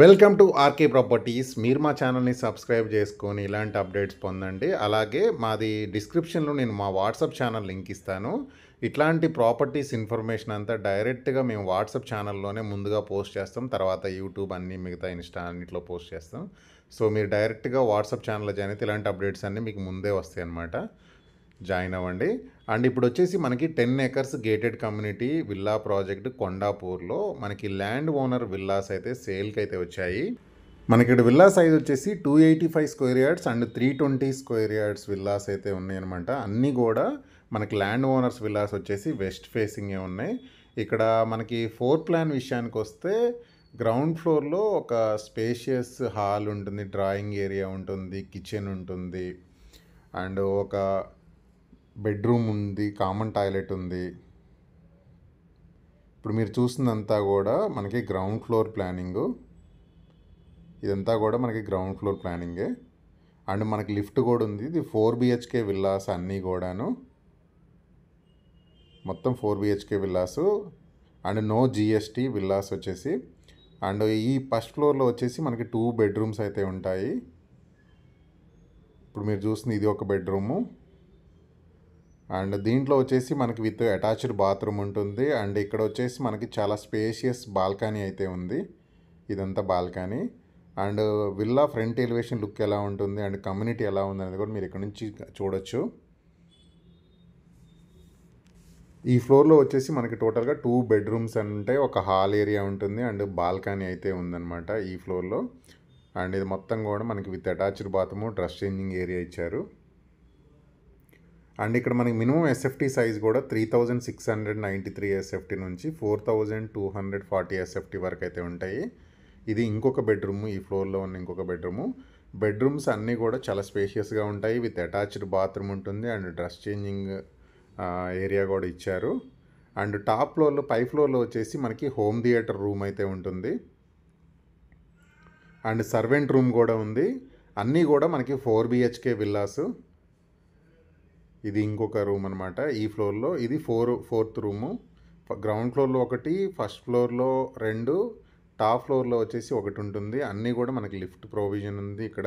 Welcome to RK properties. మీరు మా ఛానల్ని సబ్స్క్రైబ్ చేసుకొని ఇలాంటి అప్డేట్స్ పొందండి. అలాగే మాది డిస్క్రిప్షన్లో నేను మా వాట్సాప్ ఛానల్ లింక్ ఇస్తాను. ఇట్లాంటి ప్రాపర్టీస్ ఇన్ఫర్మేషన్ అంతా డైరెక్ట్గా మేము వాట్సాప్ ఛానల్లోనే ముందుగా పోస్ట్ చేస్తాం. తర్వాత యూట్యూబ్ అన్నీ మిగతా ఇన్స్టా అన్నిట్లో పోస్ట్ చేస్తాం. సో మీరు డైరెక్ట్గా వాట్సాప్ ఛానల్లో జాయిన్ అయితే ఇలాంటి అప్డేట్స్ అన్నీ మీకు ముందే వస్తాయి అన్నమాట. జాయిన్ అవ్వండి. అండ్ ఇప్పుడు వచ్చేసి మనకి 10 acres gated community villa project కొండాపూర్లో మనకి ల్యాండ్ ఓనర్ విల్లాస్ అయితే సేల్కి అయితే వచ్చాయి. మనకి ఇక్కడ విల్లా సైజ్ వచ్చేసి 285 square yards and 320 square yards villas అయితే ఉన్నాయన్నమాట. అన్నీ కూడా మనకి ల్యాండ్ ఓనర్స్ విల్లాస్ వచ్చేసి వెస్ట్ ఫేసింగే ఉన్నాయి. ఇక్కడ మనకి ఫ్లోర్ ప్లాన్ విషయానికి వస్తే గ్రౌండ్ ఫ్లోర్లో ఒక స్పేషియస్ హాల్ ఉంటుంది, డ్రాయింగ్ ఏరియా ఉంటుంది, కిచెన్ ఉంటుంది అండ్ ఒక బెడ్రూమ్ ఉంది, కామన్ టాయిలెట్ ఉంది. ఇప్పుడు మీరు చూస్తుందంతా కూడా మనకి గ్రౌండ్ ఫ్లోర్ ప్లానింగు. ఇదంతా కూడా మనకి గ్రౌండ్ ఫ్లోర్ ప్లానింగే. అండ్ మనకి లిఫ్ట్ కూడా ఉంది. ఇది 4 BHK విల్లాస్ అన్నీ కూడాను, మొత్తం 4 BHK villas and no GST villas వచ్చేసి. అండ్ ఈ ఫస్ట్ ఫ్లోర్లో వచ్చేసి మనకి 2 బెడ్రూమ్స్ అయితే ఉంటాయి. ఇప్పుడు మీరు చూస్తుంది ఇది ఒక బెడ్రూము అండ్ దీంట్లో వచ్చేసి మనకి విత్ అటాచ్డ్ బాత్రూమ్ ఉంటుంది. అండ్ ఇక్కడ వచ్చేసి మనకి చాలా స్పేషియస్ బాల్కనీ అయితే ఉంది. ఇదంతా balcony. And villa front elevation look ఎలా ఉంటుంది అండ్ కమ్యూనిటీ ఎలా ఉంది అనేది కూడా మీరు ఇక్కడ నుంచి చూడొచ్చు. ఈ ఫ్లోర్లో వచ్చేసి మనకి టోటల్గా 2 బెడ్రూమ్స్ అంటే ఒక హాల్ ఏరియా ఉంటుంది అండ్ బాల్కనీ అయితే ఉందన్నమాట ఈ ఫ్లోర్లో. అండ్ ఇది మొత్తం కూడా మనకి with attached bathroom, dress changing area ఇచ్చారు. అండ్ ఇక్కడ మనకి మినిమం SFT సైజ్ కూడా 3693 SFT నుంచి 4240 SFT వరకు అయితే ఉంటాయి. ఇది ఇంకొక బెడ్రూమ్, ఈ ఫ్లోర్లో ఉన్న ఇంకొక బెడ్రూము. బెడ్రూమ్స్ అన్నీ కూడా చాలా స్పేషియస్గా ఉంటాయి, విత్ అటాచ్డ్ బాత్రూమ్ ఉంటుంది అండ్ డ్రెస్ చేంజింగ్ ఏరియా కూడా ఇచ్చారు. అండ్ టాప్ ఫ్లోర్లో, పై ఫ్లోర్లో వచ్చేసి మనకి హోమ్ థియేటర్ రూమ్ అయితే ఉంటుంది అండ్ సర్వెంట్ రూమ్ కూడా ఉంది. అన్నీ కూడా మనకి 4 BHK విల్లాసు. ఇది ఇంకొక రూమ్ అనమాట ఈ ఫ్లోర్లో. ఇది ఫోర్త్ రూము. గ్రౌండ్ ఫ్లోర్లో ఒకటి, ఫస్ట్ ఫ్లోర్లో 2, టాప్ ఫ్లోర్లో వచ్చేసి ఒకటి ఉంటుంది. అన్నీ కూడా మనకి లిఫ్ట్ ప్రొవిజన్ ఉంది ఇక్కడ.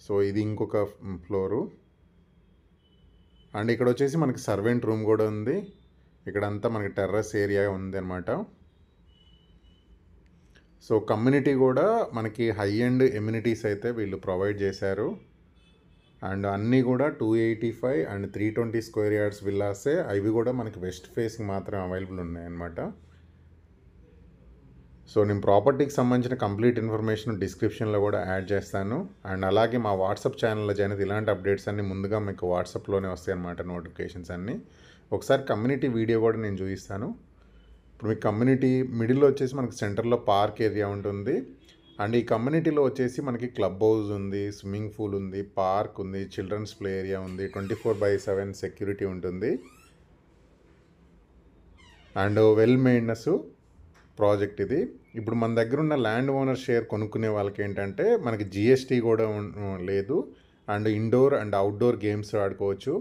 సో ఇది ఇంకొక ఫ్లోరు. అండ్ ఇక్కడ వచ్చేసి మనకి సర్వెంట్ రూమ్ కూడా ఉంది. ఇక్కడంతా మనకి టెర్రస్ ఏరియా ఉంది అనమాట. సో కమ్యూనిటీ కూడా మనకి హై అండ్ ఎమ్యూనిటీస్ అయితే వీళ్ళు ప్రొవైడ్ చేశారు. అండ్ అన్నీ కూడా 285 అండ్ 320 స్క్వేర్ యార్డ్స్ విల్లాసే. అవి కూడా మనకి వెస్ట్ ఫేసింగ్ మాత్రం అవైలబుల్ ఉన్నాయన్నమాట. సో నేను ప్రాపర్టీకి సంబంధించిన కంప్లీట్ ఇన్ఫర్మేషన్ డిస్క్రిప్షన్లో కూడా యాడ్ చేస్తాను. అండ్ అలాగే మా వాట్సాప్ ఛానల్లో జాయిన్ అయితే ఇలాంటి అప్డేట్స్ అన్నీ ముందుగా మీకు వాట్సాప్లోనే వస్తాయి అన్నమాట, నోటిఫికేషన్స్ అన్నీ. ఒకసారి కమ్యూనిటీ వీడియో కూడా నేను చూపిస్తాను. ఇప్పుడు మీకు కమ్యూనిటీ మిడిల్లో వచ్చేసి మనకి సెంటర్లో పార్క్ ఏరియా ఉంటుంది. అండ్ ఈ కమ్యూనిటీలో వచ్చేసి మనకి క్లబ్ హౌస్ ఉంది, స్విమ్మింగ్ పూల్ ఉంది, పార్క్ ఉంది, చిల్డ్రన్స్ ప్లే ఏరియా ఉంది, 24/7 సెక్యూరిటీ ఉంటుంది అండ్ వెల్ మెయింటెనెన్స్ ప్రాజెక్ట్ ఇది. ఇప్పుడు మన దగ్గర ఉన్న ల్యాండ్ ఓనర్ షేర్ కొనుక్కునే వాళ్ళకి ఏంటంటే మనకి GST కూడా లేదు and indoor and outdoor games ఆడుకోవచ్చు.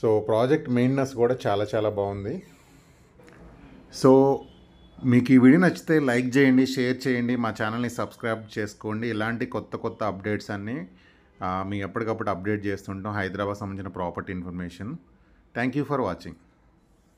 సో ప్రాజెక్ట్ మెయింటెనెన్స్ కూడా చాలా బాగుంది. సో మీకు ఈ వీడియో నచ్చితే లైక్ చేయండి, షేర్ చేయండి, మా ఛానల్ని సబ్స్క్రైబ్ చేసుకోండి. ఇలాంటి కొత్త అప్డేట్స్ అన్నీ మీ ఎప్పటికప్పుడు అప్డేట్ చేస్తుంటాం, హైదరాబాద్ సంబంధించిన property information. Thank you for watching.